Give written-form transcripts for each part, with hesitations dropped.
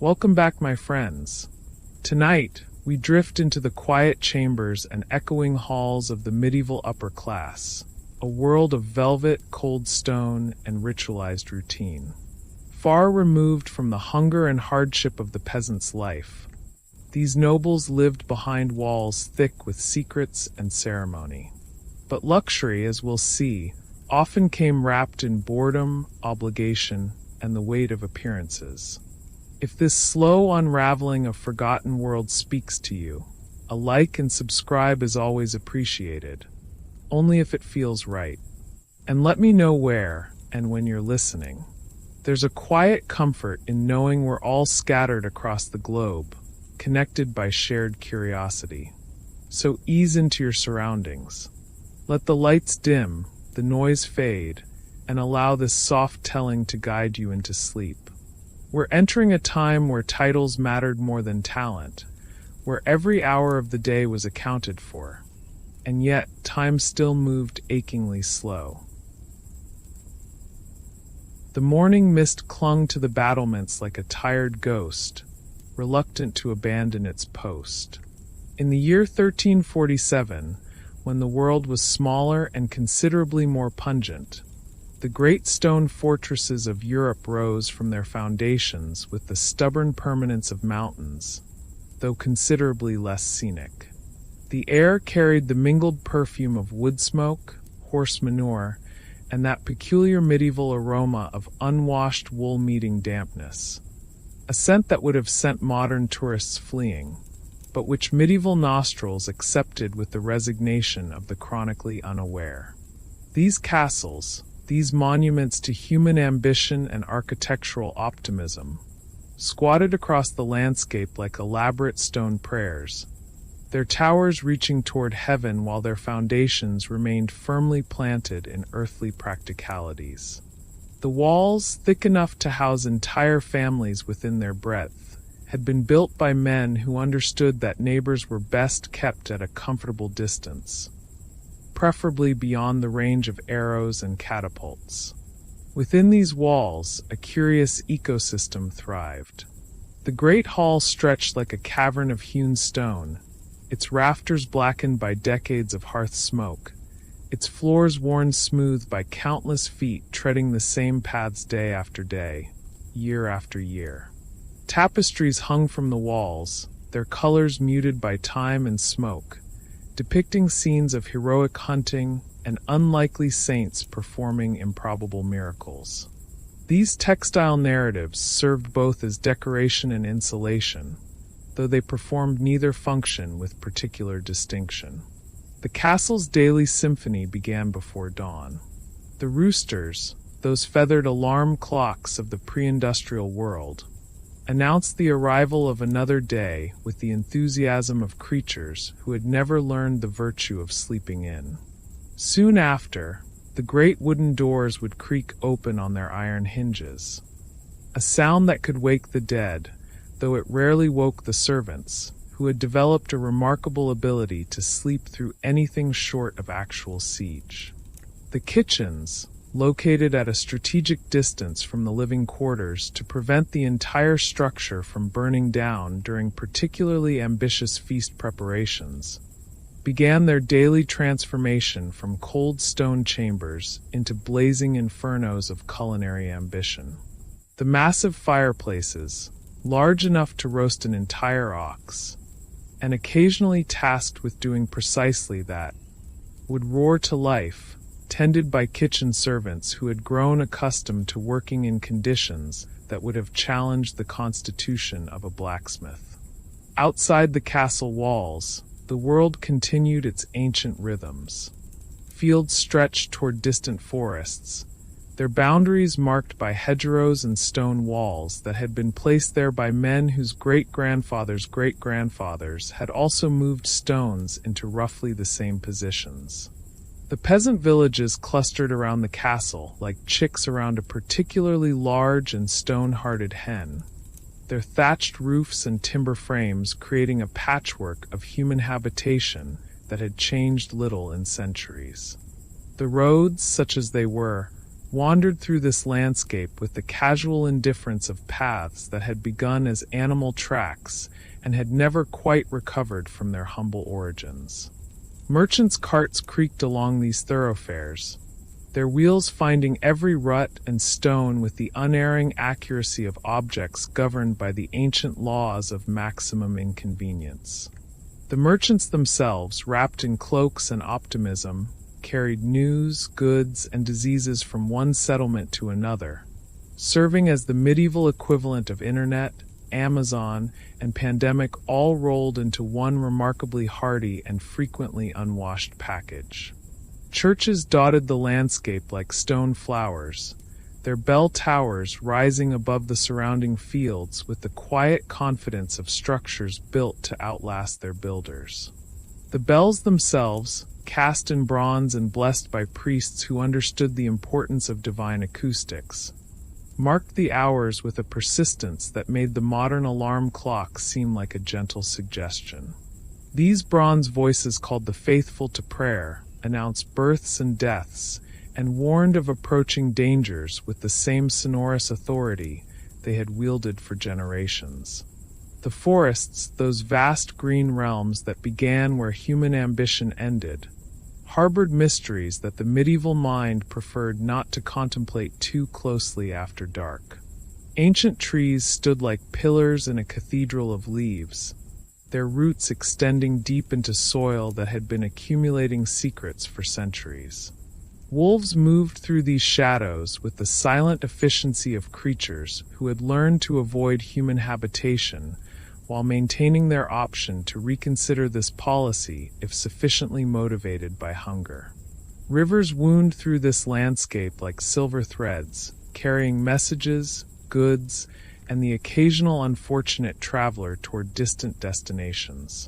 Welcome back, my friends. Tonight, we drift into the quiet chambers and echoing halls of the medieval upper class, a world of velvet, cold stone, and ritualized routine. Far removed from the hunger and hardship of the peasant's life, these nobles lived behind walls thick with secrets and ceremony. But luxury, as we'll see, often came wrapped in boredom, obligation, and the weight of appearances. If this slow unraveling of forgotten worlds speaks to you, a like and subscribe is always appreciated, only if it feels right. And let me know where and when you're listening. There's a quiet comfort in knowing we're all scattered across the globe, connected by shared curiosity. So ease into your surroundings. Let the lights dim, the noise fade, and allow this soft telling to guide you into sleep. We're entering a time where titles mattered more than talent, where every hour of the day was accounted for, and yet time still moved achingly slow. The morning mist clung to the battlements like a tired ghost, reluctant to abandon its post. In the year 1347, when the world was smaller and considerably more pungent, the great stone fortresses of Europe rose from their foundations with the stubborn permanence of mountains, though considerably less scenic. The air carried the mingled perfume of wood smoke, horse manure, and that peculiar medieval aroma of unwashed wool meeting dampness, a scent that would have sent modern tourists fleeing, but which medieval nostrils accepted with the resignation of the chronically unaware. These castles, these monuments to human ambition and architectural optimism, squatted across the landscape like elaborate stone prayers, their towers reaching toward heaven while their foundations remained firmly planted in earthly practicalities. The walls, thick enough to house entire families within their breadth, had been built by men who understood that neighbors were best kept at a comfortable distance, preferably beyond the range of arrows and catapults. Within these walls, a curious ecosystem thrived. The great hall stretched like a cavern of hewn stone, its rafters blackened by decades of hearth smoke, its floors worn smooth by countless feet treading the same paths day after day, year after year. Tapestries hung from the walls, their colors muted by time and smoke, depicting scenes of heroic hunting and unlikely saints performing improbable miracles. These textile narratives served both as decoration and insulation, though they performed neither function with particular distinction. The castle's daily symphony began before dawn. The roosters, those feathered alarm clocks of the pre-industrial world, announced the arrival of another day with the enthusiasm of creatures who had never learned the virtue of sleeping in. Soon after, the great wooden doors would creak open on their iron hinges, a sound that could wake the dead, though it rarely woke the servants, who had developed a remarkable ability to sleep through anything short of actual siege. The kitchens, located at a strategic distance from the living quarters to prevent the entire structure from burning down during particularly ambitious feast preparations, began their daily transformation from cold stone chambers into blazing infernos of culinary ambition. The massive fireplaces, large enough to roast an entire ox, and occasionally tasked with doing precisely that, would roar to life, tended by kitchen servants who had grown accustomed to working in conditions that would have challenged the constitution of a blacksmith. Outside the castle walls, the world continued its ancient rhythms. Fields stretched toward distant forests, their boundaries marked by hedgerows and stone walls that had been placed there by men whose great-grandfathers' great-grandfathers had also moved stones into roughly the same positions. The peasant villages clustered around the castle like chicks around a particularly large and stone-hearted hen, their thatched roofs and timber frames creating a patchwork of human habitation that had changed little in centuries. The roads, such as they were, wandered through this landscape with the casual indifference of paths that had begun as animal tracks and had never quite recovered from their humble origins. Merchants' carts creaked along these thoroughfares, their wheels finding every rut and stone with the unerring accuracy of objects governed by the ancient laws of maximum inconvenience. The merchants themselves, wrapped in cloaks and optimism, carried news, goods, and diseases from one settlement to another, serving as the medieval equivalent of Internet, Amazon, and pandemic all rolled into one remarkably hardy and frequently unwashed package. Churches dotted the landscape like stone flowers, their bell towers rising above the surrounding fields with the quiet confidence of structures built to outlast their builders. The bells themselves, cast in bronze and blessed by priests who understood the importance of divine acoustics, marked the hours with a persistence that made the modern alarm clock seem like a gentle suggestion. These bronze voices called the faithful to prayer, announced births and deaths, and warned of approaching dangers with the same sonorous authority they had wielded for generations. The forests, those vast green realms that began where human ambition ended, harbored mysteries that the medieval mind preferred not to contemplate too closely after dark. Ancient trees stood like pillars in a cathedral of leaves, their roots extending deep into soil that had been accumulating secrets for centuries. Wolves moved through these shadows with the silent efficiency of creatures who had learned to avoid human habitation, while maintaining their option to reconsider this policy if sufficiently motivated by hunger. Rivers wound through this landscape like silver threads, carrying messages, goods, and the occasional unfortunate traveler toward distant destinations.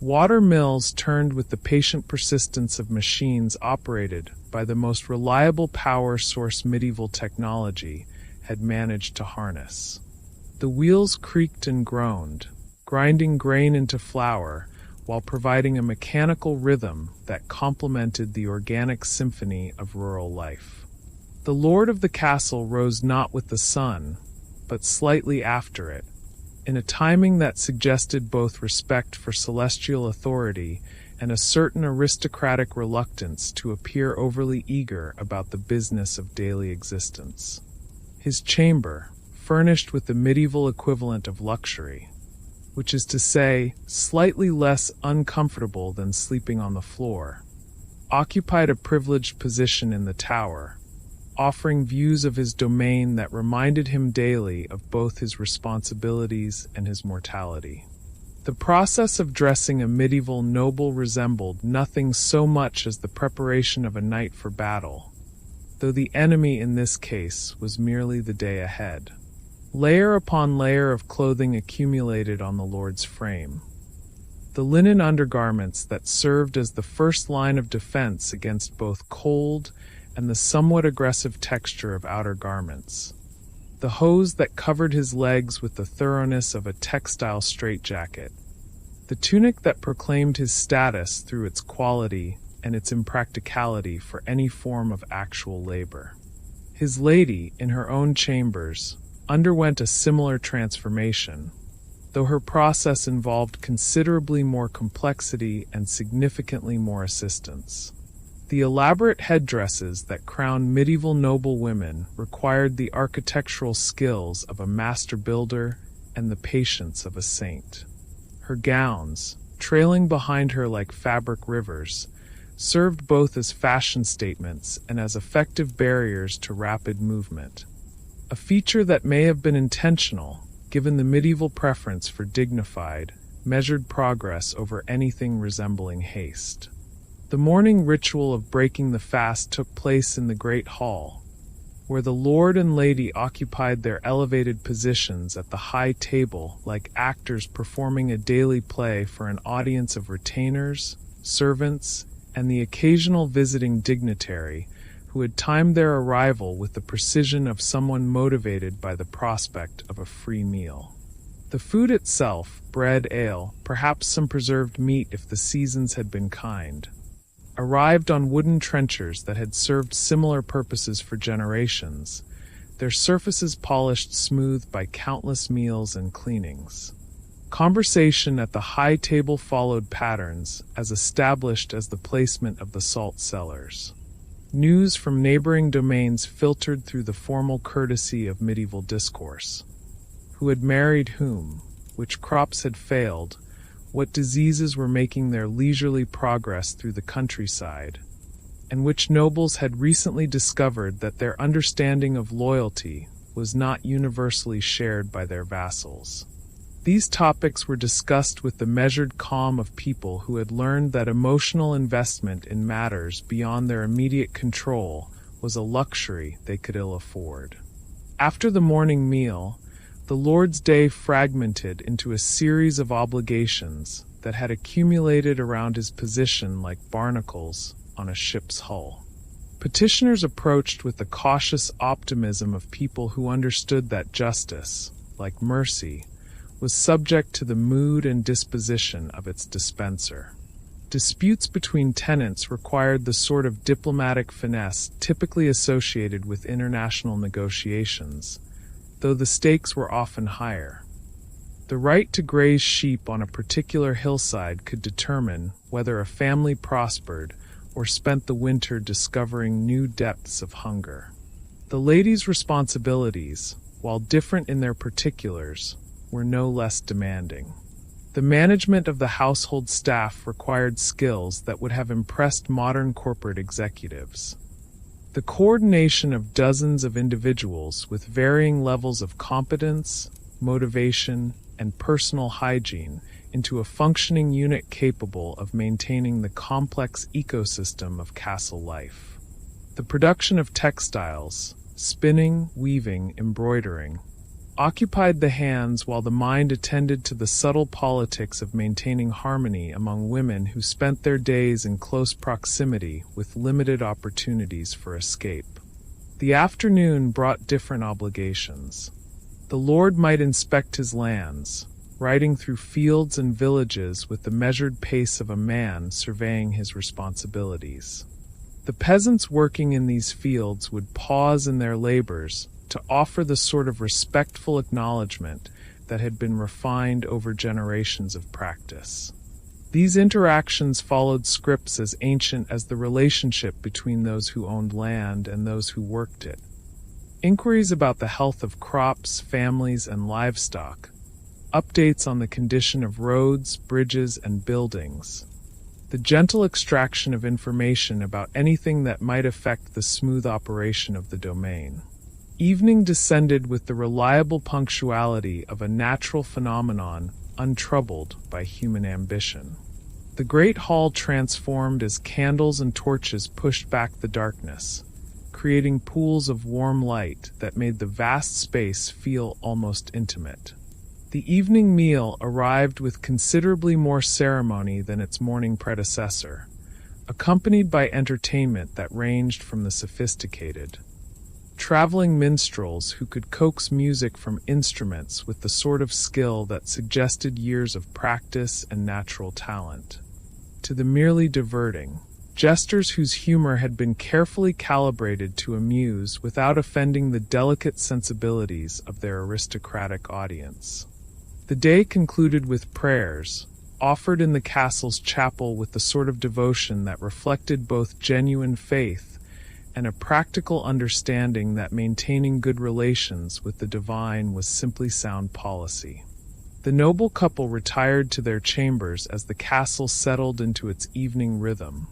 Water mills turned with the patient persistence of machines operated by the most reliable power source medieval technology had managed to harness. The wheels creaked and groaned, grinding grain into flour while providing a mechanical rhythm that complemented the organic symphony of rural life. The lord of the castle rose not with the sun, but slightly after it, in a timing that suggested both respect for celestial authority and a certain aristocratic reluctance to appear overly eager about the business of daily existence. His chamber, furnished with the medieval equivalent of luxury, which is to say, slightly less uncomfortable than sleeping on the floor, occupied a privileged position in the tower, offering views of his domain that reminded him daily of both his responsibilities and his mortality. The process of dressing a medieval noble resembled nothing so much as the preparation of a night for battle, though the enemy in this case was merely the day ahead. Layer upon layer of clothing accumulated on the lord's frame. The linen undergarments that served as the first line of defense against both cold and the somewhat aggressive texture of outer garments. The hose that covered his legs with the thoroughness of a textile straitjacket. The tunic that proclaimed his status through its quality and its impracticality for any form of actual labor. His lady, in her own chambers, underwent a similar transformation, though her process involved considerably more complexity and significantly more assistance. The elaborate headdresses that crowned medieval noble women required the architectural skills of a master builder and the patience of a saint. Her gowns, trailing behind her like fabric rivers, served both as fashion statements and as effective barriers to rapid movement, a feature that may have been intentional, given the medieval preference for dignified, measured progress over anything resembling haste. The morning ritual of breaking the fast took place in the great hall, where the lord and lady occupied their elevated positions at the high table like actors performing a daily play for an audience of retainers, servants, and the occasional visiting dignitary who had timed their arrival with the precision of someone motivated by the prospect of a free meal. The food itself, bread, ale, perhaps some preserved meat if the seasons had been kind, arrived on wooden trenchers that had served similar purposes for generations, their surfaces polished smooth by countless meals and cleanings. Conversation at the high table followed patterns as established as the placement of the salt cellars. News from neighboring domains filtered through the formal courtesy of medieval discourse. Who had married whom, which crops had failed, what diseases were making their leisurely progress through the countryside, and which nobles had recently discovered that their understanding of loyalty was not universally shared by their vassals. These topics were discussed with the measured calm of people who had learned that emotional investment in matters beyond their immediate control was a luxury they could ill afford. After the morning meal, the Lord's day fragmented into a series of obligations that had accumulated around his position like barnacles on a ship's hull. Petitioners approached with the cautious optimism of people who understood that justice, like mercy, was subject to the mood and disposition of its dispenser. Disputes between tenants required the sort of diplomatic finesse typically associated with international negotiations, though the stakes were often higher. The right to graze sheep on a particular hillside could determine whether a family prospered or spent the winter discovering new depths of hunger. The ladies' responsibilities, while different in their particulars, were no less demanding. The management of the household staff required skills that would have impressed modern corporate executives. The coordination of dozens of individuals with varying levels of competence, motivation, and personal hygiene into a functioning unit capable of maintaining the complex ecosystem of castle life. The production of textiles, spinning, weaving, embroidering, occupied the hands while the mind attended to the subtle politics of maintaining harmony among women who spent their days in close proximity with limited opportunities for escape. The afternoon brought different obligations. The Lord might inspect his lands, riding through fields and villages with the measured pace of a man surveying his responsibilities. The peasants working in these fields would pause in their labors to offer the sort of respectful acknowledgement that had been refined over generations of practice. These interactions followed scripts as ancient as the relationship between those who owned land and those who worked it. Inquiries about the health of crops, families, and livestock, updates on the condition of roads, bridges, and buildings, the gentle extraction of information about anything that might affect the smooth operation of the domain. Evening descended with the reliable punctuality of a natural phenomenon untroubled by human ambition. The great hall transformed as candles and torches pushed back the darkness, creating pools of warm light that made the vast space feel almost intimate. The evening meal arrived with considerably more ceremony than its morning predecessor, accompanied by entertainment that ranged from the sophisticated, traveling minstrels who could coax music from instruments with the sort of skill that suggested years of practice and natural talent, to the merely diverting, jesters whose humor had been carefully calibrated to amuse without offending the delicate sensibilities of their aristocratic audience. The day concluded with prayers, offered in the castle's chapel with the sort of devotion that reflected both genuine faith and a practical understanding that maintaining good relations with the divine was simply sound policy. The noble couple retired to their chambers as the castle settled into its evening rhythm,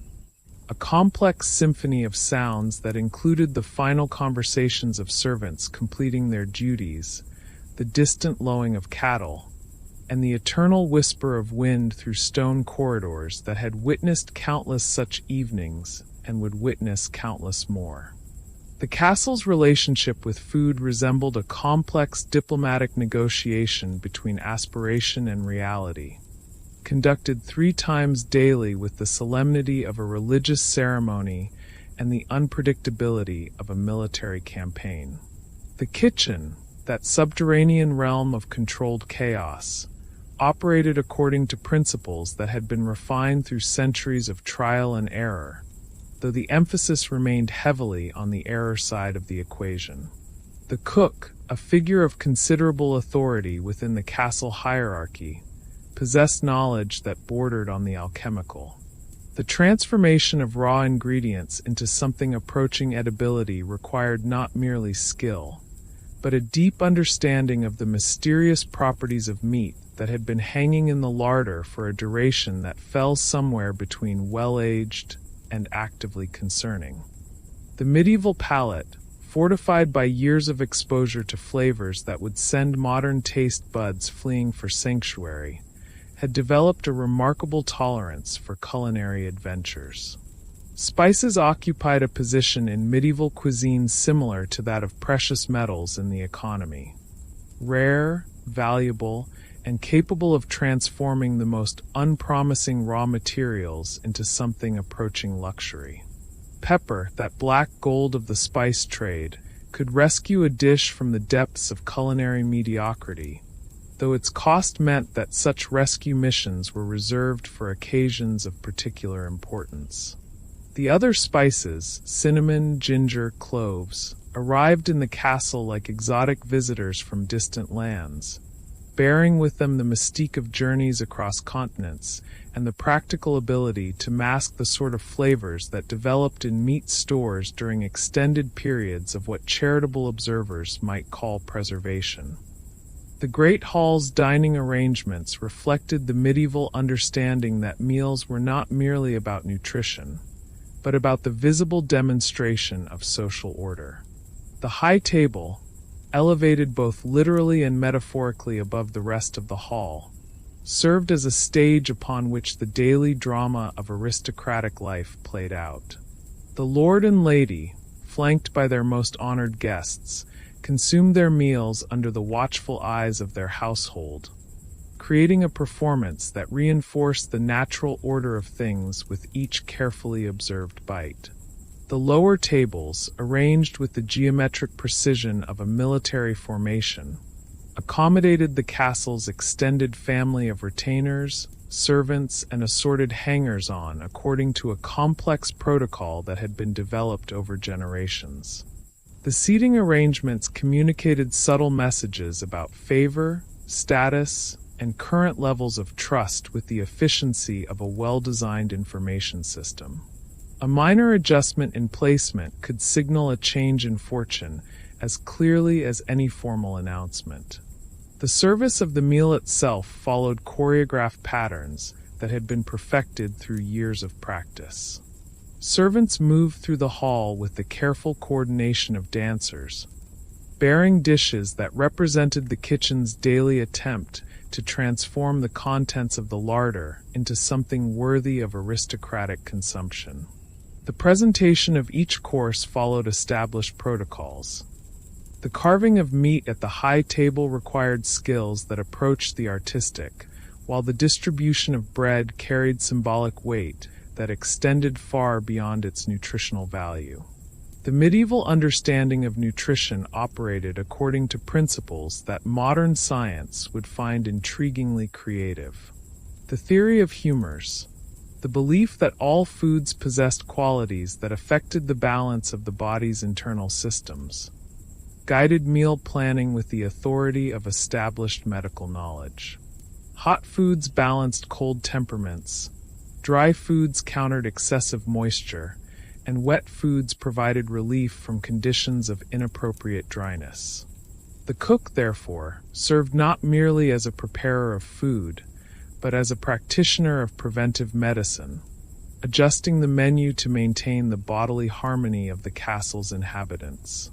a complex symphony of sounds that included the final conversations of servants completing their duties, the distant lowing of cattle, and the eternal whisper of wind through stone corridors that had witnessed countless such evenings and would witness countless more. The castle's relationship with food resembled a complex diplomatic negotiation between aspiration and reality, conducted 3 times daily with the solemnity of a religious ceremony and the unpredictability of a military campaign. The kitchen, that subterranean realm of controlled chaos, operated according to principles that had been refined through centuries of trial and error, though the emphasis remained heavily on the error side of the equation. The cook, a figure of considerable authority within the castle hierarchy, possessed knowledge that bordered on the alchemical. The transformation of raw ingredients into something approaching edibility required not merely skill, but a deep understanding of the mysterious properties of meat that had been hanging in the larder for a duration that fell somewhere between well-aged and actively concerning. The medieval palate, fortified by years of exposure to flavors that would send modern taste buds fleeing for sanctuary, had developed a remarkable tolerance for culinary adventures. Spices occupied a position in medieval cuisine similar to that of precious metals in the economy. Rare, valuable, and capable of transforming the most unpromising raw materials into something approaching luxury. Pepper, that black gold of the spice trade, could rescue a dish from the depths of culinary mediocrity, though its cost meant that such rescue missions were reserved for occasions of particular importance. The other spices, cinnamon, ginger, cloves, arrived in the castle like exotic visitors from distant lands, bearing with them the mystique of journeys across continents and the practical ability to mask the sort of flavors that developed in meat stores during extended periods of what charitable observers might call preservation. The great hall's dining arrangements reflected the medieval understanding that meals were not merely about nutrition, but about the visible demonstration of social order. The high table, elevated both literally and metaphorically above the rest of the hall, served as a stage upon which the daily drama of aristocratic life played out. The lord and lady, flanked by their most honored guests, consumed their meals under the watchful eyes of their household, creating a performance that reinforced the natural order of things with each carefully observed bite. The lower tables, arranged with the geometric precision of a military formation, accommodated the castle's extended family of retainers, servants, and assorted hangers-on according to a complex protocol that had been developed over generations. The seating arrangements communicated subtle messages about favor, status, and current levels of trust with the efficiency of a well-designed information system. A minor adjustment in placement could signal a change in fortune as clearly as any formal announcement. The service of the meal itself followed choreographed patterns that had been perfected through years of practice. Servants moved through the hall with the careful coordination of dancers, bearing dishes that represented the kitchen's daily attempt to transform the contents of the larder into something worthy of aristocratic consumption. The presentation of each course followed established protocols. The carving of meat at the high table required skills that approached the artistic, while the distribution of bread carried symbolic weight that extended far beyond its nutritional value. The medieval understanding of nutrition operated according to principles that modern science would find intriguingly creative. The theory of humors, the belief that all foods possessed qualities that affected the balance of the body's internal systems, guided meal planning with the authority of established medical knowledge. Hot foods balanced cold temperaments, dry foods countered excessive moisture, and wet foods provided relief from conditions of inappropriate dryness. The cook, therefore, served not merely as a preparer of food, but as a practitioner of preventive medicine, adjusting the menu to maintain the bodily harmony of the castle's inhabitants.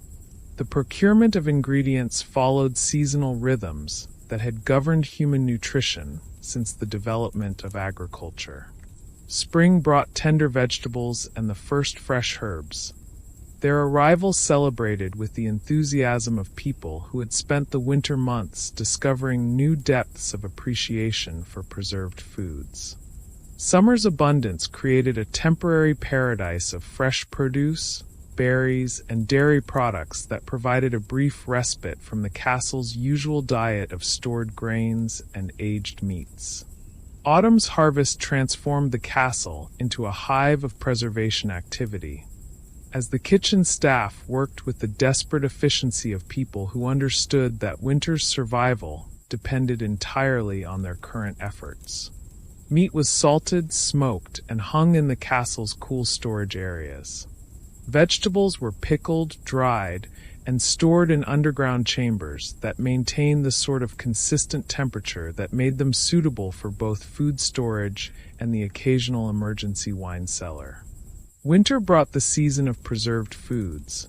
The procurement of ingredients followed seasonal rhythms that had governed human nutrition since the development of agriculture. Spring brought tender vegetables and the first fresh herbs, their arrival celebrated with the enthusiasm of people who had spent the winter months discovering new depths of appreciation for preserved foods. Summer's abundance created a temporary paradise of fresh produce, berries, and dairy products that provided a brief respite from the castle's usual diet of stored grains and aged meats. Autumn's harvest transformed the castle into a hive of preservation activity, as the kitchen staff worked with the desperate efficiency of people who understood that winter's survival depended entirely on their current efforts. Meat was salted, smoked, and hung in the castle's cool storage areas. Vegetables were pickled, dried, and stored in underground chambers that maintained the sort of consistent temperature that made them suitable for both food storage and the occasional emergency wine cellar. Winter brought the season of preserved foods,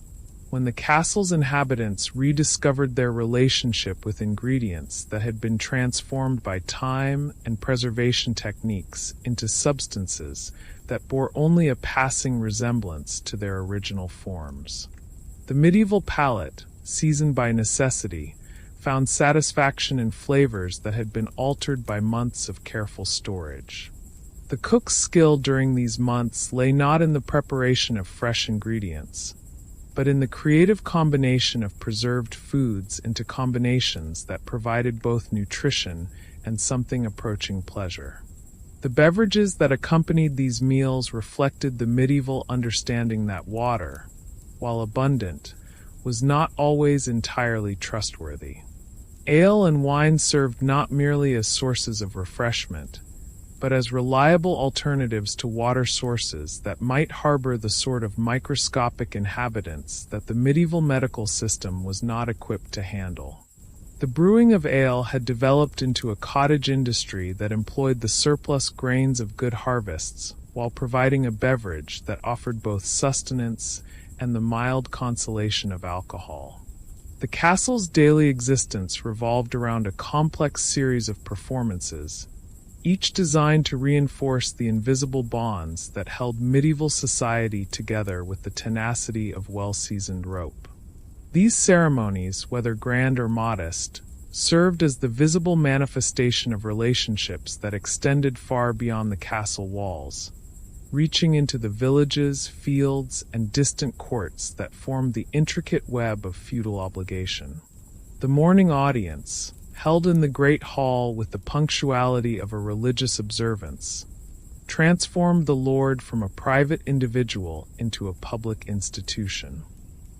when the castle's inhabitants rediscovered their relationship with ingredients that had been transformed by time and preservation techniques into substances that bore only a passing resemblance to their original forms. The medieval palate, seasoned by necessity, found satisfaction in flavors that had been altered by months of careful storage. The cook's skill during these months lay not in the preparation of fresh ingredients, but in the creative combination of preserved foods into combinations that provided both nutrition and something approaching pleasure. The beverages that accompanied these meals reflected the medieval understanding that water, while abundant, was not always entirely trustworthy. Ale and wine served not merely as sources of refreshment, but as reliable alternatives to water sources that might harbor the sort of microscopic inhabitants that the medieval medical system was not equipped to handle. The brewing of ale had developed into a cottage industry that employed the surplus grains of good harvests, while providing a beverage that offered both sustenance and the mild consolation of alcohol. The castle's daily existence revolved around a complex series of performances, each designed to reinforce the invisible bonds that held medieval society together with the tenacity of well-seasoned rope. These ceremonies, whether grand or modest, served as the visible manifestation of relationships that extended far beyond the castle walls, reaching into the villages, fields, and distant courts that formed the intricate web of feudal obligation. The morning audience, held in the great hall with the punctuality of a religious observance, transformed the lord from a private individual into a public institution.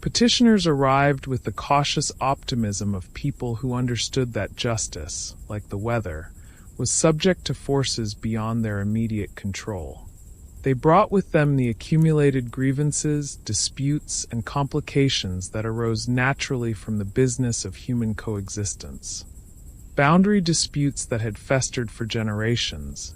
Petitioners arrived with the cautious optimism of people who understood that justice, like the weather, was subject to forces beyond their immediate control. They brought with them the accumulated grievances, disputes, and complications that arose naturally from the business of human coexistence. Boundary disputes that had festered for generations,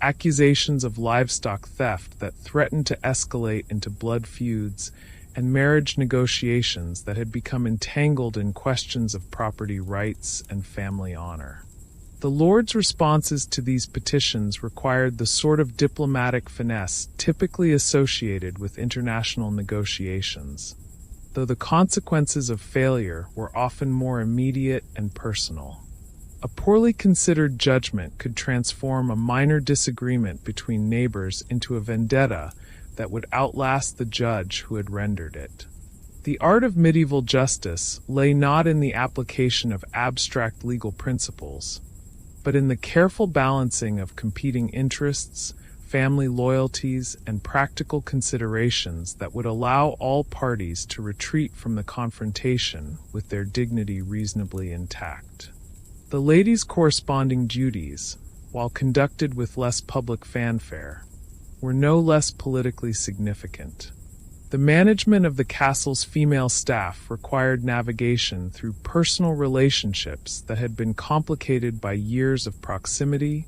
accusations of livestock theft that threatened to escalate into blood feuds, and marriage negotiations that had become entangled in questions of property rights and family honor. The Lord's responses to these petitions required the sort of diplomatic finesse typically associated with international negotiations, though the consequences of failure were often more immediate and personal. A poorly considered judgment could transform a minor disagreement between neighbors into a vendetta that would outlast the judge who had rendered it. The art of medieval justice lay not in the application of abstract legal principles, but in the careful balancing of competing interests, family loyalties, and practical considerations that would allow all parties to retreat from the confrontation with their dignity reasonably intact. The ladies' corresponding duties, while conducted with less public fanfare, were no less politically significant. The management of the castle's female staff required navigation through personal relationships that had been complicated by years of proximity,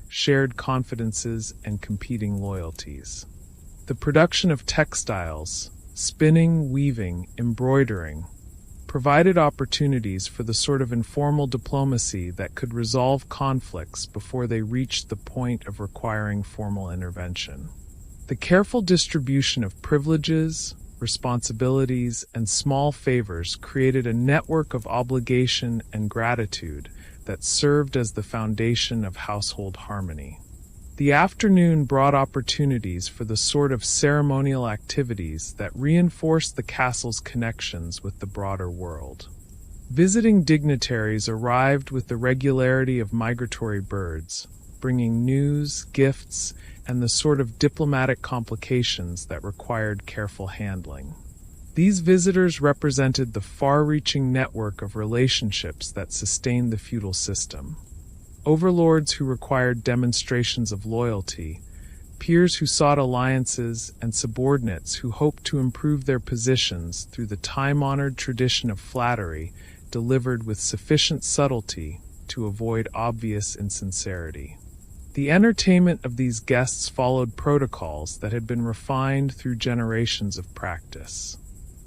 shared confidences, and competing loyalties. The production of textiles, spinning, weaving, embroidering, provided opportunities for the sort of informal diplomacy that could resolve conflicts before they reached the point of requiring formal intervention. The careful distribution of privileges, responsibilities, and small favors created a network of obligation and gratitude that served as the foundation of household harmony. The afternoon brought opportunities for the sort of ceremonial activities that reinforced the castle's connections with the broader world. Visiting dignitaries arrived with the regularity of migratory birds, bringing news, gifts, and the sort of diplomatic complications that required careful handling. These visitors represented the far-reaching network of relationships that sustained the feudal system. Overlords who required demonstrations of loyalty, peers who sought alliances, and subordinates who hoped to improve their positions through the time-honored tradition of flattery delivered with sufficient subtlety to avoid obvious insincerity. The entertainment of these guests followed protocols that had been refined through generations of practice.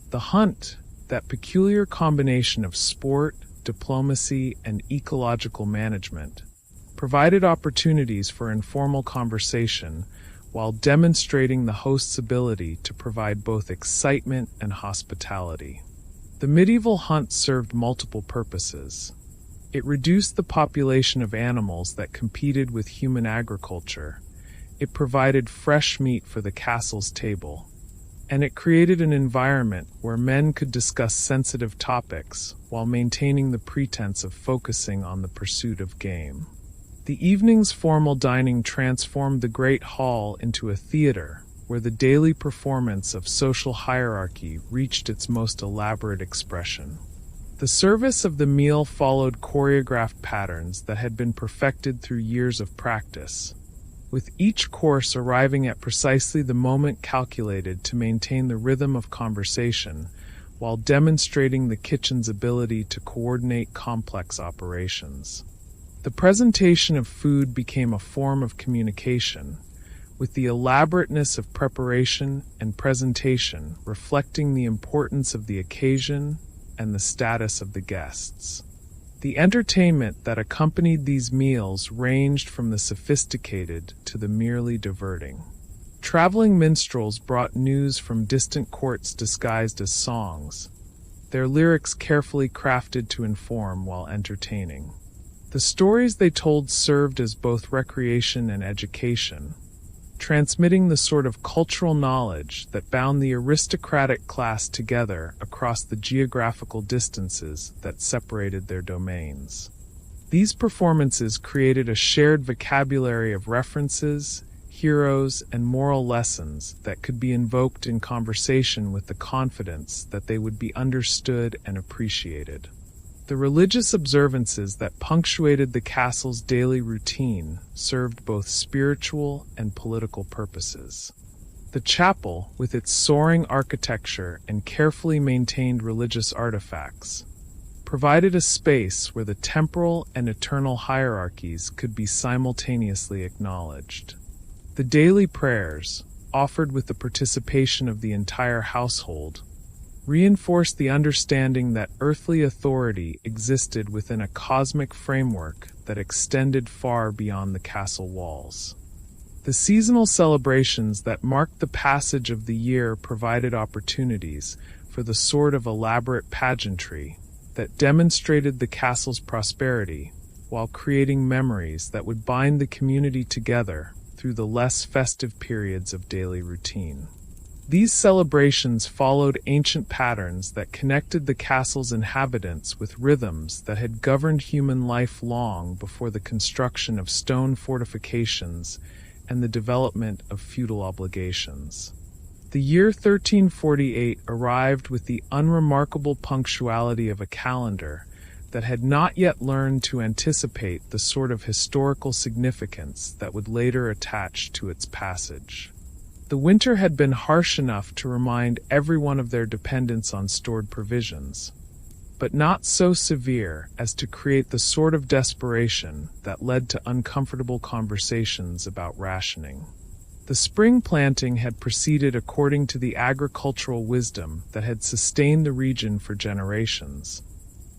The hunt, that peculiar combination of sport, diplomacy, and ecological management, provided opportunities for informal conversation while demonstrating the host's ability to provide both excitement and hospitality. The medieval hunt served multiple purposes. It reduced the population of animals that competed with human agriculture. It provided fresh meat for the castle's table. And it created an environment where men could discuss sensitive topics while maintaining the pretense of focusing on the pursuit of game. The evening's formal dining transformed the great hall into a theater where the daily performance of social hierarchy reached its most elaborate expression. The service of the meal followed choreographed patterns that had been perfected through years of practice, with each course arriving at precisely the moment calculated to maintain the rhythm of conversation while demonstrating the kitchen's ability to coordinate complex operations. The presentation of food became a form of communication, with the elaborateness of preparation and presentation reflecting the importance of the occasion and the status of the guests. The entertainment that accompanied these meals ranged from the sophisticated to the merely diverting. Traveling minstrels brought news from distant courts disguised as songs, their lyrics carefully crafted to inform while entertaining. The stories they told served as both recreation and education, transmitting the sort of cultural knowledge that bound the aristocratic class together across the geographical distances that separated their domains. These performances created a shared vocabulary of references, heroes, and moral lessons that could be invoked in conversation with the confidence that they would be understood and appreciated. The religious observances that punctuated the castle's daily routine served both spiritual and political purposes. The chapel, with its soaring architecture and carefully maintained religious artifacts, provided a space where the temporal and eternal hierarchies could be simultaneously acknowledged. The daily prayers, offered with the participation of the entire household, reinforced the understanding that earthly authority existed within a cosmic framework that extended far beyond the castle walls. The seasonal celebrations that marked the passage of the year provided opportunities for the sort of elaborate pageantry that demonstrated the castle's prosperity while creating memories that would bind the community together through the less festive periods of daily routine. These celebrations followed ancient patterns that connected the castle's inhabitants with rhythms that had governed human life long before the construction of stone fortifications and the development of feudal obligations. The year 1348 arrived with the unremarkable punctuality of a calendar that had not yet learned to anticipate the sort of historical significance that would later attach to its passage. The winter had been harsh enough to remind everyone of their dependence on stored provisions, but not so severe as to create the sort of desperation that led to uncomfortable conversations about rationing. The spring planting had proceeded according to the agricultural wisdom that had sustained the region for generations,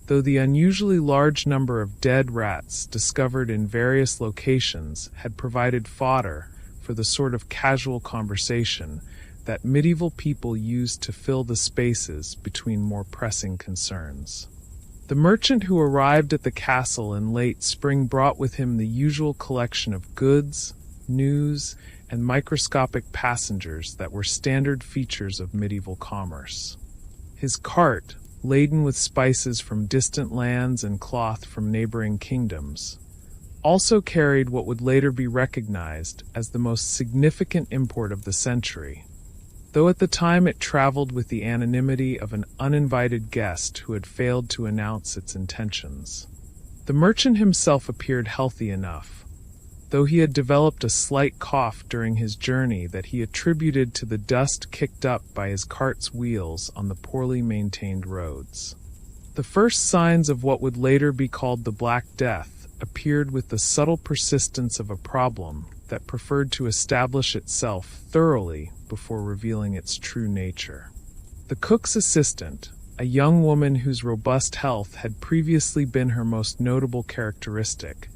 though the unusually large number of dead rats discovered in various locations had provided fodder for the sort of casual conversation that medieval people used to fill the spaces between more pressing concerns. The merchant who arrived at the castle in late spring brought with him the usual collection of goods, news, and microscopic passengers that were standard features of medieval commerce. His cart, laden with spices from distant lands and cloth from neighboring kingdoms, also carried what would later be recognized as the most significant import of the century, though at the time it traveled with the anonymity of an uninvited guest who had failed to announce its intentions. The merchant himself appeared healthy enough, though he had developed a slight cough during his journey that he attributed to the dust kicked up by his cart's wheels on the poorly maintained roads. The first signs of what would later be called the Black Death appeared with the subtle persistence of a problem that preferred to establish itself thoroughly before revealing its true nature. The cook's assistant, a young woman whose robust health had previously been her most notable characteristic,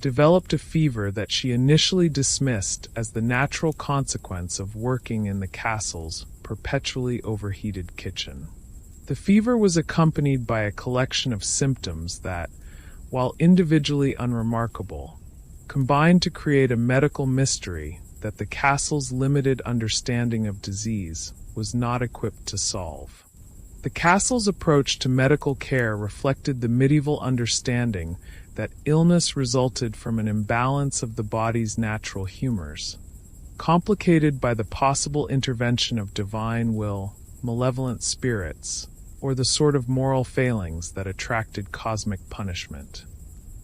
developed a fever that she initially dismissed as the natural consequence of working in the castle's perpetually overheated kitchen. The fever was accompanied by a collection of symptoms that, while individually unremarkable, combined to create a medical mystery that the castle's limited understanding of disease was not equipped to solve. The castle's approach to medical care reflected the medieval understanding that illness resulted from an imbalance of the body's natural humors, complicated by the possible intervention of divine will, malevolent spirits, or the sort of moral failings that attracted cosmic punishment.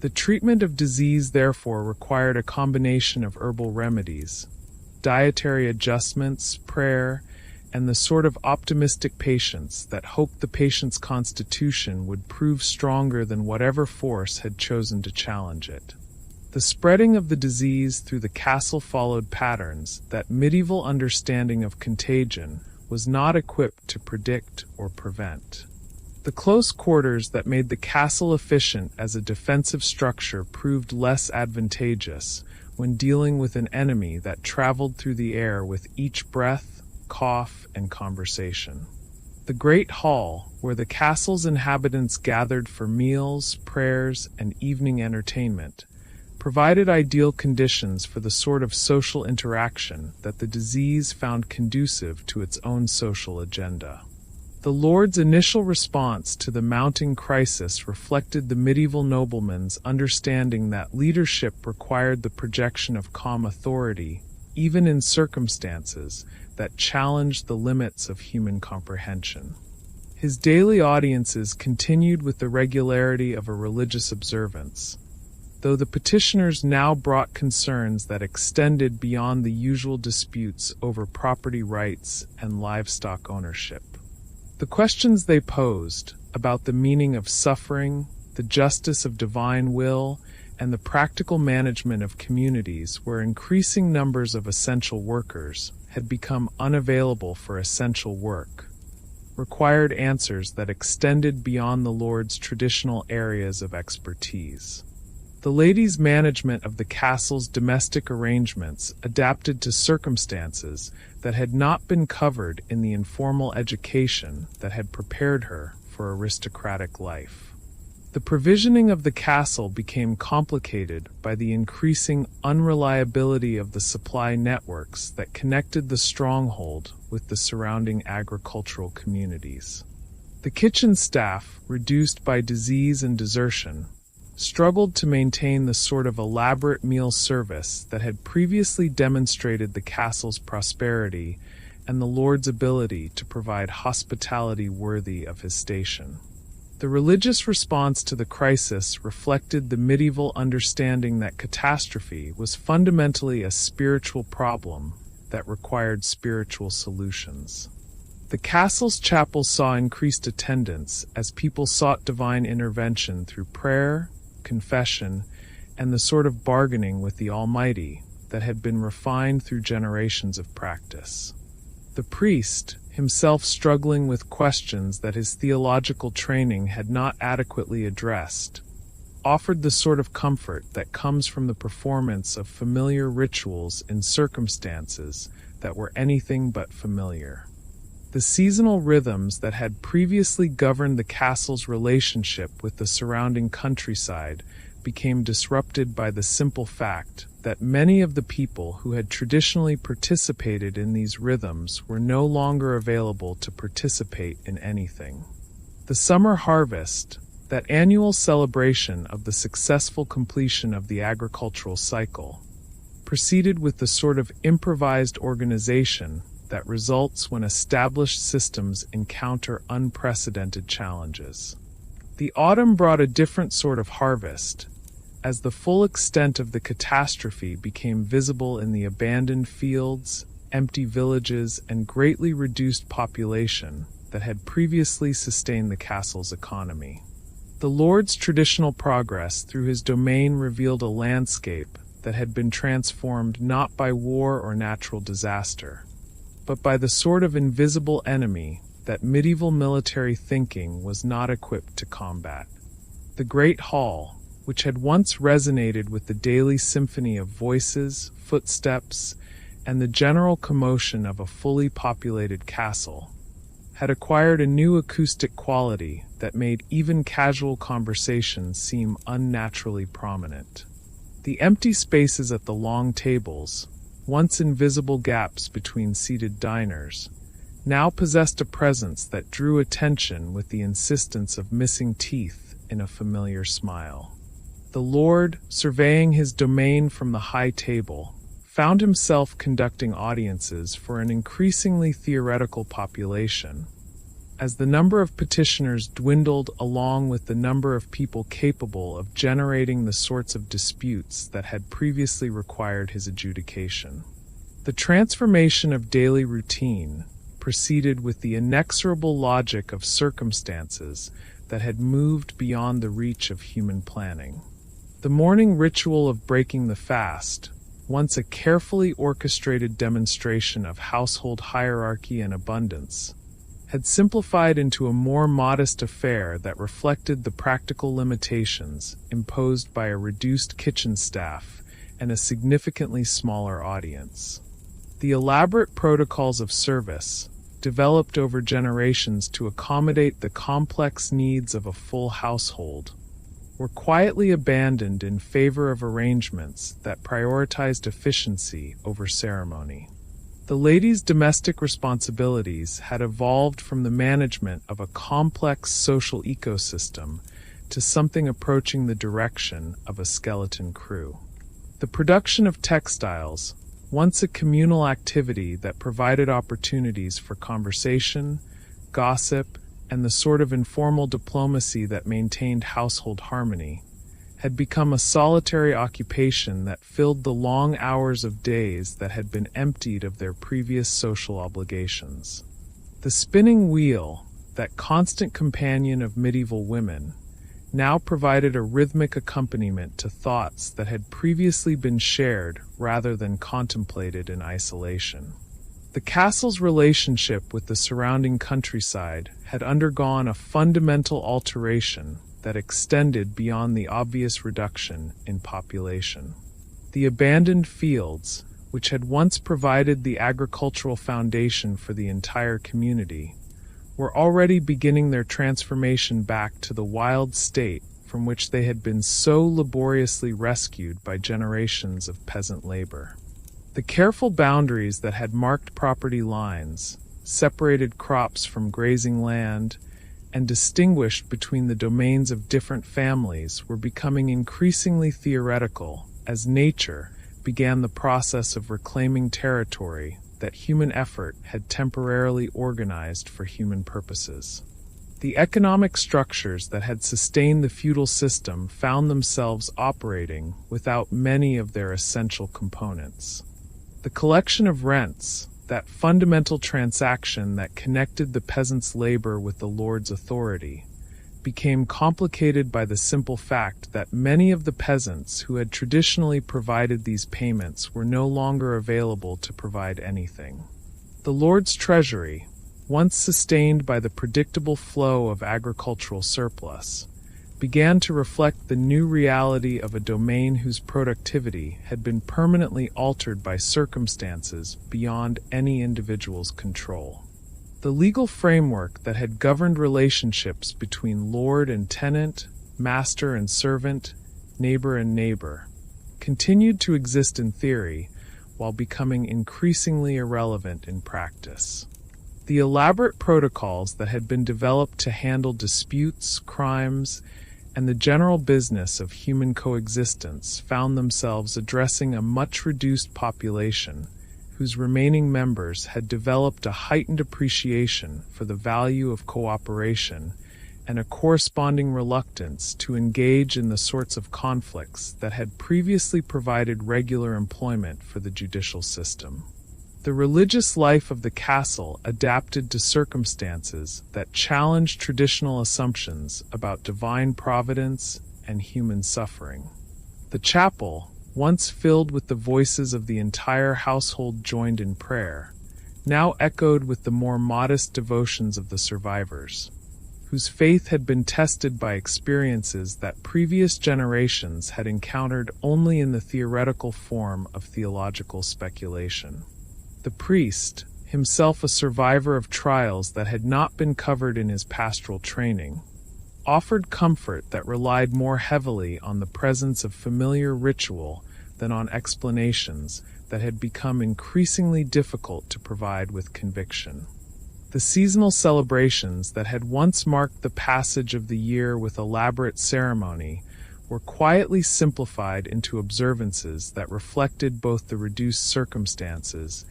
The treatment of disease therefore required a combination of herbal remedies, dietary adjustments, prayer, and the sort of optimistic patience that hoped the patient's constitution would prove stronger than whatever force had chosen to challenge it. The spreading of the disease through the castle followed patterns that medieval understanding of contagion was not equipped to predict or prevent. The close quarters that made the castle efficient as a defensive structure proved less advantageous when dealing with an enemy that traveled through the air with each breath, cough, and conversation. The Great Hall, where the castle's inhabitants gathered for meals, prayers, and evening entertainment, provided ideal conditions for the sort of social interaction that the disease found conducive to its own social agenda. The Lord's initial response to the mounting crisis reflected the medieval nobleman's understanding that leadership required the projection of calm authority, even in circumstances that challenged the limits of human comprehension. His daily audiences continued with the regularity of a religious observance, though the petitioners now brought concerns that extended beyond the usual disputes over property rights and livestock ownership. The questions they posed about the meaning of suffering, the justice of divine will, and the practical management of communities where increasing numbers of essential workers had become unavailable for essential work, required answers that extended beyond the Lord's traditional areas of expertise. The ladies' management of the castle's domestic arrangements adapted to circumstances that had not been covered in the informal education that had prepared her for aristocratic life. The provisioning of the castle became complicated by the increasing unreliability of the supply networks that connected the stronghold with the surrounding agricultural communities. The kitchen staff, reduced by disease and desertion, struggled to maintain the sort of elaborate meal service that had previously demonstrated the castle's prosperity and the Lord's ability to provide hospitality worthy of his station. The religious response to the crisis reflected the medieval understanding that catastrophe was fundamentally a spiritual problem that required spiritual solutions. The castle's chapel saw increased attendance as people sought divine intervention through prayer, confession, and the sort of bargaining with the Almighty that had been refined through generations of practice. The priest, himself struggling with questions that his theological training had not adequately addressed, offered the sort of comfort that comes from the performance of familiar rituals in circumstances that were anything but familiar. The seasonal rhythms that had previously governed the castle's relationship with the surrounding countryside became disrupted by the simple fact that many of the people who had traditionally participated in these rhythms were no longer available to participate in anything. The summer harvest, that annual celebration of the successful completion of the agricultural cycle, proceeded with the sort of improvised organization that results when established systems encounter unprecedented challenges. The autumn brought a different sort of harvest, as the full extent of the catastrophe became visible in the abandoned fields, empty villages, and greatly reduced population that had previously sustained the castle's economy. The Lord's traditional progress through his domain revealed a landscape that had been transformed not by war or natural disaster, but by the sort of invisible enemy that medieval military thinking was not equipped to combat. The great hall, which had once resonated with the daily symphony of voices, footsteps, and the general commotion of a fully populated castle, had acquired a new acoustic quality that made even casual conversations seem unnaturally prominent. The empty spaces at the long tables, once invisible gaps between seated diners, now possessed a presence that drew attention with the insistence of missing teeth in a familiar smile. The Lord, surveying his domain from the high table, found himself conducting audiences for an increasingly theoretical population, as the number of petitioners dwindled along with the number of people capable of generating the sorts of disputes that had previously required his adjudication. The transformation of daily routine proceeded with the inexorable logic of circumstances that had moved beyond the reach of human planning. The morning ritual of breaking the fast, once a carefully orchestrated demonstration of household hierarchy and abundance, had simplified into a more modest affair that reflected the practical limitations imposed by a reduced kitchen staff and a significantly smaller audience. The elaborate protocols of service, developed over generations to accommodate the complex needs of a full household, were quietly abandoned in favor of arrangements that prioritized efficiency over ceremony. The lady's domestic responsibilities had evolved from the management of a complex social ecosystem to something approaching the direction of a skeleton crew. The production of textiles, once a communal activity that provided opportunities for conversation, gossip, and the sort of informal diplomacy that maintained household harmony, had become a solitary occupation that filled the long hours of days that had been emptied of their previous social obligations. The spinning wheel, that constant companion of medieval women, now provided a rhythmic accompaniment to thoughts that had previously been shared rather than contemplated in isolation. The castle's relationship with the surrounding countryside had undergone a fundamental alteration that extended beyond the obvious reduction in population. The abandoned fields, which had once provided the agricultural foundation for the entire community, were already beginning their transformation back to the wild state from which they had been so laboriously rescued by generations of peasant labor. The careful boundaries that had marked property lines, separated crops from grazing land, and distinguished between the domains of different families were becoming increasingly theoretical as nature began the process of reclaiming territory that human effort had temporarily organized for human purposes. The economic structures that had sustained the feudal system found themselves operating without many of their essential components. The collection of rents, that fundamental transaction that connected the peasant's labor with the lord's authority, became complicated by the simple fact that many of the peasants who had traditionally provided these payments were no longer available to provide anything. The lord's treasury, once sustained by the predictable flow of agricultural surplus, began to reflect the new reality of a domain whose productivity had been permanently altered by circumstances beyond any individual's control. The legal framework that had governed relationships between lord and tenant, master and servant, neighbor and neighbor, continued to exist in theory while becoming increasingly irrelevant in practice. The elaborate protocols that had been developed to handle disputes, crimes, and the general business of human coexistence found themselves addressing a much reduced population whose remaining members had developed a heightened appreciation for the value of cooperation and a corresponding reluctance to engage in the sorts of conflicts that had previously provided regular employment for the judicial system. The religious life of the castle adapted to circumstances that challenged traditional assumptions about divine providence and human suffering. The chapel, once filled with the voices of the entire household joined in prayer, now echoed with the more modest devotions of the survivors, whose faith had been tested by experiences that previous generations had encountered only in the theoretical form of theological speculation. The priest, himself a survivor of trials that had not been covered in his pastoral training, offered comfort that relied more heavily on the presence of familiar ritual than on explanations that had become increasingly difficult to provide with conviction. The seasonal celebrations that had once marked the passage of the year with elaborate ceremony were quietly simplified into observances that reflected both the reduced circumstances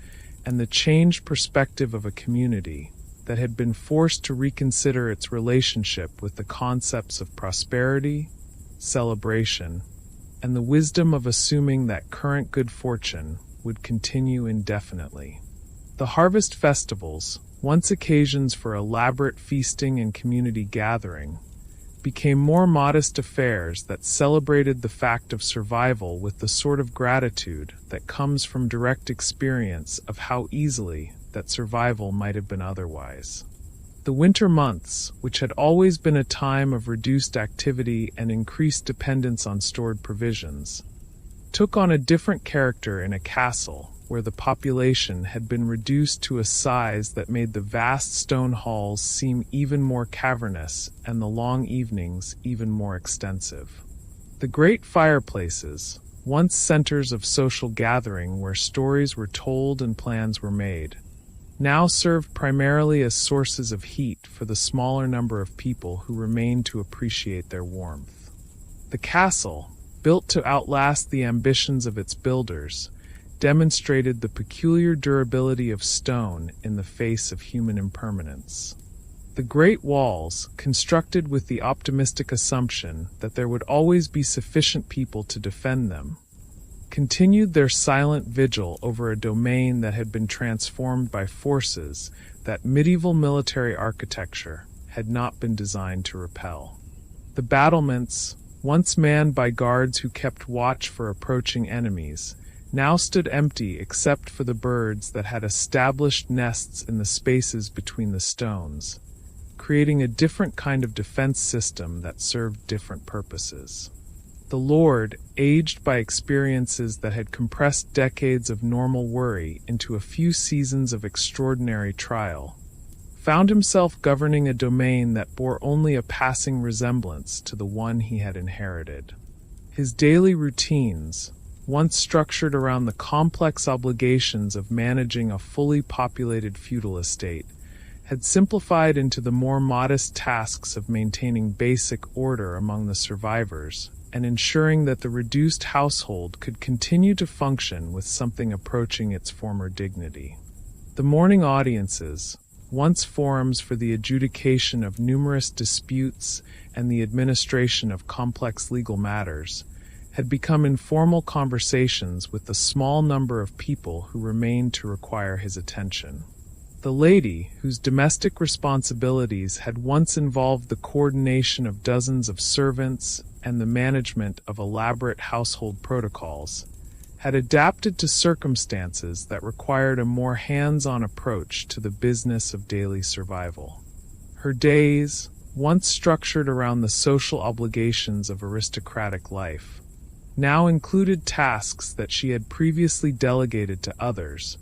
and the changed perspective of a community that had been forced to reconsider its relationship with the concepts of prosperity, celebration, and the wisdom of assuming that current good fortune would continue indefinitely. The harvest festivals, once occasions for elaborate feasting and community gathering, became more modest affairs that celebrated the fact of survival with the sort of gratitude that comes from direct experience of how easily that survival might have been otherwise. The winter months, which had always been a time of reduced activity and increased dependence on stored provisions, took on a different character in a castle where the population had been reduced to a size that made the vast stone halls seem even more cavernous and the long evenings even more extensive. The great fireplaces, once centers of social gathering where stories were told and plans were made, now served primarily as sources of heat for the smaller number of people who remained to appreciate their warmth. The castle, built to outlast the ambitions of its builders, demonstrated the peculiar durability of stone in the face of human impermanence. The great walls, constructed with the optimistic assumption that there would always be sufficient people to defend them, continued their silent vigil over a domain that had been transformed by forces that medieval military architecture had not been designed to repel. The battlements, once manned by guards who kept watch for approaching enemies, now stood empty except for the birds that had established nests in the spaces between the stones, creating a different kind of defense system that served different purposes. The Lord, aged by experiences that had compressed decades of normal worry into a few seasons of extraordinary trial, found himself governing a domain that bore only a passing resemblance to the one he had inherited. His daily routines, once structured around the complex obligations of managing a fully populated feudal estate, had simplified into the more modest tasks of maintaining basic order among the survivors and ensuring that the reduced household could continue to function with something approaching its former dignity. The morning audiences, once forums for the adjudication of numerous disputes and the administration of complex legal matters, had become informal conversations with the small number of people who remained to require his attention. The lady, whose domestic responsibilities had once involved the coordination of dozens of servants and the management of elaborate household protocols, had adapted to circumstances that required a more hands-on approach to the business of daily survival. Her days, once structured around the social obligations of aristocratic life, now included tasks that she had previously delegated to others,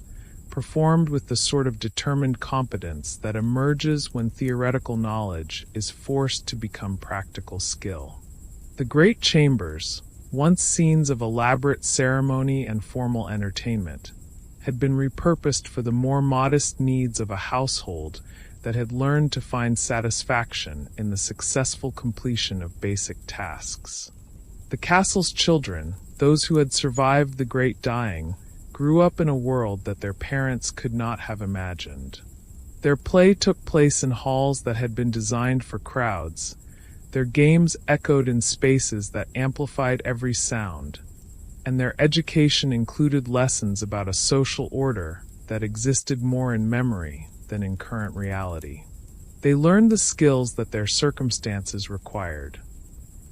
performed with the sort of determined competence that emerges when theoretical knowledge is forced to become practical skill. The great chambers, once scenes of elaborate ceremony and formal entertainment, had been repurposed for the more modest needs of a household that had learned to find satisfaction in the successful completion of basic tasks. The castle's children, those who had survived the Great Dying, grew up in a world that their parents could not have imagined. Their play took place in halls that had been designed for crowds. Their games echoed in spaces that amplified every sound, and their education included lessons about a social order that existed more in memory than in current reality. They learned the skills that their circumstances required,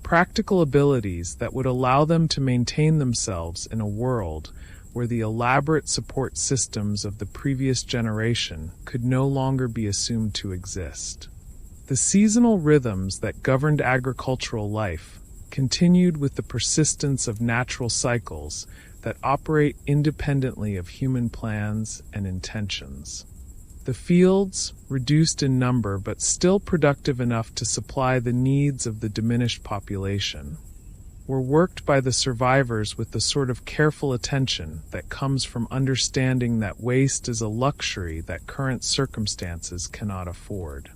practical abilities that would allow them to maintain themselves in a world where the elaborate support systems of the previous generation could no longer be assumed to exist. The seasonal rhythms that governed agricultural life continued with the persistence of natural cycles that operate independently of human plans and intentions. The fields, reduced in number but still productive enough to supply the needs of the diminished population, were worked by the survivors with the sort of careful attention that comes from understanding that waste is a luxury that current circumstances cannot afford.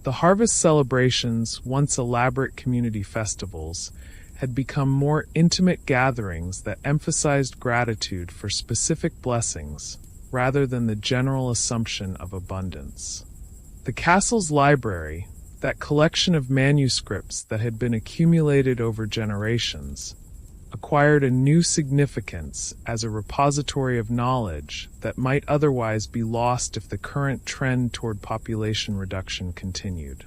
The harvest celebrations, once elaborate community festivals, had become more intimate gatherings that emphasized gratitude for specific blessings rather than the general assumption of abundance. The castle's library, that collection of manuscripts that had been accumulated over generations, acquired a new significance as a repository of knowledge that might otherwise be lost if the current trend toward population reduction continued.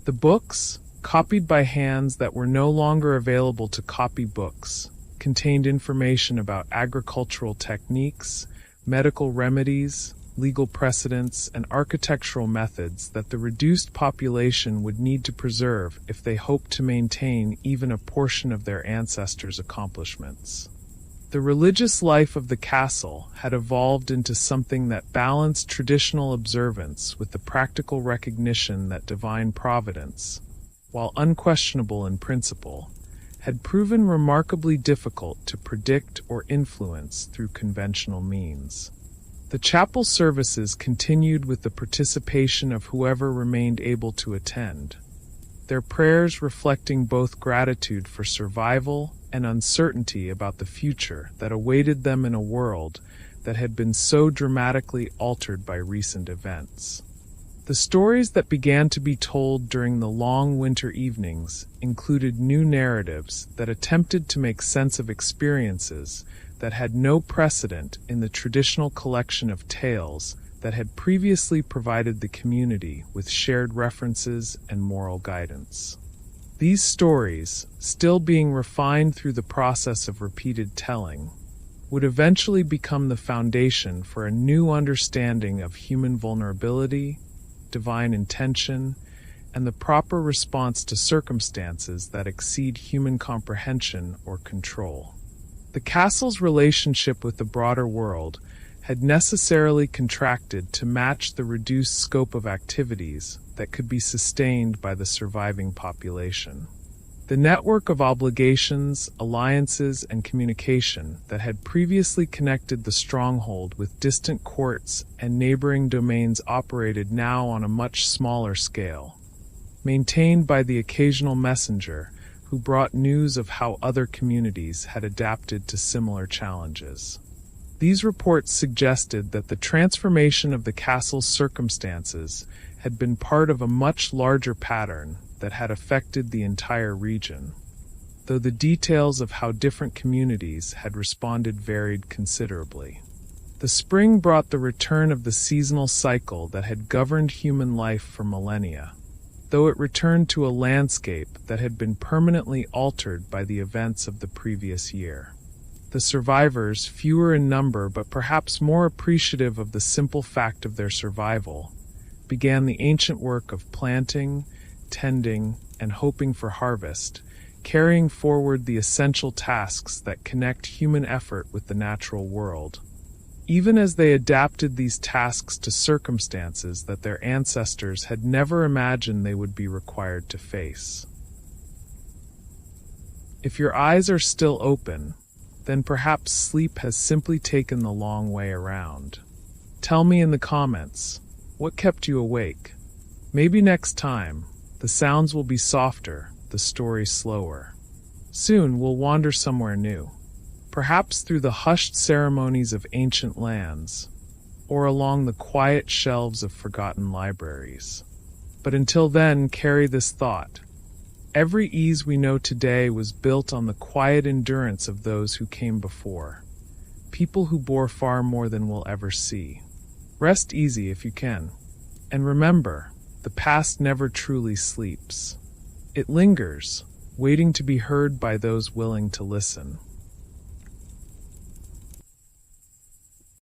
The books, copied by hands that were no longer available to copy books, contained information about agricultural techniques, medical remedies, legal precedents, and architectural methods that the reduced population would need to preserve if they hoped to maintain even a portion of their ancestors' accomplishments. The religious life of the castle had evolved into something that balanced traditional observance with the practical recognition that divine providence, while unquestionable in principle, had proven remarkably difficult to predict or influence through conventional means. The chapel services continued with the participation of whoever remained able to attend, their prayers reflecting both gratitude for survival and uncertainty about the future that awaited them in a world that had been so dramatically altered by recent events. The stories that began to be told during the long winter evenings included new narratives that attempted to make sense of experiences that had no precedent in the traditional collection of tales that had previously provided the community with shared references and moral guidance. These stories, still being refined through the process of repeated telling, would eventually become the foundation for a new understanding of human vulnerability, divine intention, and the proper response to circumstances that exceed human comprehension or control. The castle's relationship with the broader world had necessarily contracted to match the reduced scope of activities that could be sustained by the surviving population. The network of obligations, alliances, and communication that had previously connected the stronghold with distant courts and neighboring domains operated now on a much smaller scale, maintained by the occasional messenger who brought news of how other communities had adapted to similar challenges. These reports suggested that the transformation of the castle's circumstances had been part of a much larger pattern that had affected the entire region, though the details of how different communities had responded varied considerably. The spring brought the return of the seasonal cycle that had governed human life for millennia, though it returned to a landscape that had been permanently altered by the events of the previous year. The survivors, fewer in number but perhaps more appreciative of the simple fact of their survival, began the ancient work of planting, tending, and hoping for harvest, carrying forward the essential tasks that connect human effort with the natural world. Even as they adapted these tasks to circumstances that their ancestors had never imagined they would be required to face. If your eyes are still open, then perhaps sleep has simply taken the long way around. Tell me in the comments, what kept you awake? Maybe next time, the sounds will be softer, the story slower. Soon we'll wander somewhere new, perhaps through the hushed ceremonies of ancient lands, or along the quiet shelves of forgotten libraries. But until then, carry this thought. Every ease we know today was built on the quiet endurance of those who came before, people who bore far more than we'll ever see. Rest easy if you can. And remember, the past never truly sleeps. It lingers, waiting to be heard by those willing to listen.